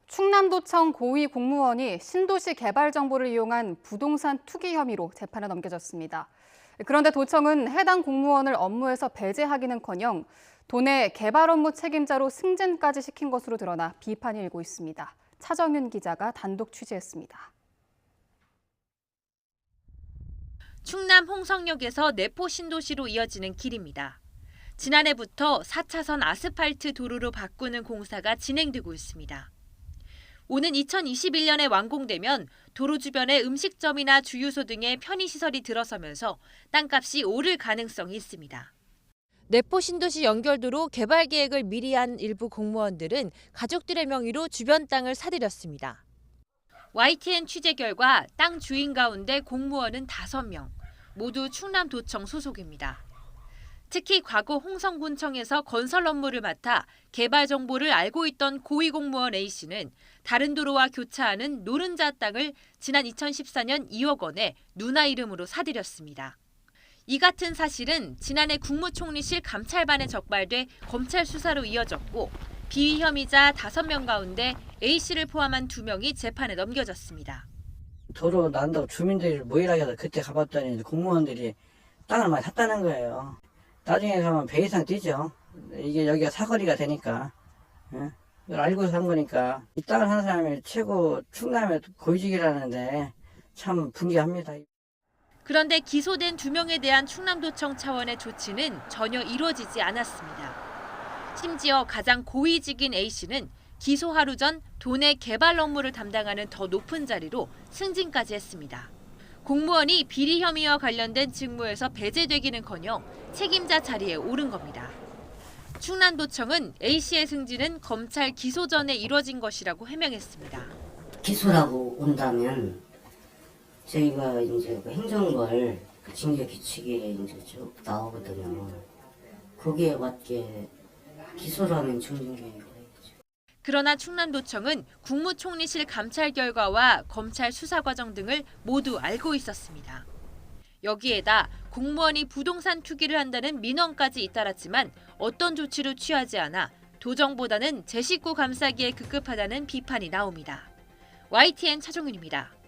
충남도청 고위 공무원이 신도시 개발 정보를 이용한 부동산 투기 혐의로 재판에 넘겨졌습니다. 그런데 도청은 해당 공무원을 업무에서 배제하기는커녕 도내 개발 업무 책임자로 승진까지 시킨 것으로 드러나 비판이 일고 있습니다. 차정윤 기자가 단독 취재했습니다. 충남 홍성역에서 내포 신도시로 이어지는 길입니다. 지난해부터 4차선 아스팔트 도로로 바꾸는 공사가 진행되고 있습니다. 오는 2021년에 완공되면 도로 주변에 음식점이나 주유소 등의 편의시설이 들어서면서 땅값이 오를 가능성이 있습니다. 내포 신도시 연결도로 개발 계획을 미리 한 일부 공무원들은 가족들의 명의로 주변 땅을 사들였습니다. YTN 취재 결과 땅 주인 가운데 공무원은 5명, 모두 충남도청 소속입니다. 특히 과거 홍성군청에서 건설 업무를 맡아 개발 정보를 알고 있던 고위공무원 A씨는 다른 도로와 교차하는 노른자 땅을 지난 2014년 2억 원에 누나 이름으로 사들였습니다. 이 같은 사실은 지난해 국무총리실 감찰반에 적발돼 검찰 수사로 이어졌고 비위 혐의자 5명 가운데 A씨를 포함한 2명이 재판에 넘겨졌습니다. 도로 난다고 주민들이 모이라 해서 그때 가봤더니 공무원들이 땅을 많이 샀다는 거예요. 나중에 가면 배 이상 뛰죠. 이게 여기가 사거리가 되니까. 예? 이걸 알고 산 거니까. 이 땅을 사는 사람이 최고 충남의 고위직이라는데 참 분개합니다. 그런데 기소된 2명에 대한 충남도청 차원의 조치는 전혀 이루어지지 않았습니다. 심지어 가장 고위직인 A씨는 기소 하루 전 도내 개발 업무를 담당하는 더 높은 자리로 승진까지 했습니다. 공무원이 비리 혐의와 관련된 직무에서 배제되기는커녕 책임자 자리에 오른 겁니다. 충남도청은 A씨의 승진은 검찰 기소 전에 이뤄진 것이라고 해명했습니다. 기소라고 온다면 저희가 이제 그 행정벌 징계 규칙에 이제 쭉 나오거든요. 거기에 맞게 기소를 하면 정진경이고. 그러나 충남도청은 국무총리실 감찰 결과와 검찰 수사 과정 등을 모두 알고 있었습니다. 여기에다 공무원이 부동산 투기를 한다는 민원까지 잇따랐지만 어떤 조치를 취하지 않아 도정보다는 제 식구 감싸기에 급급하다는 비판이 나옵니다. YTN 차정윤입니다.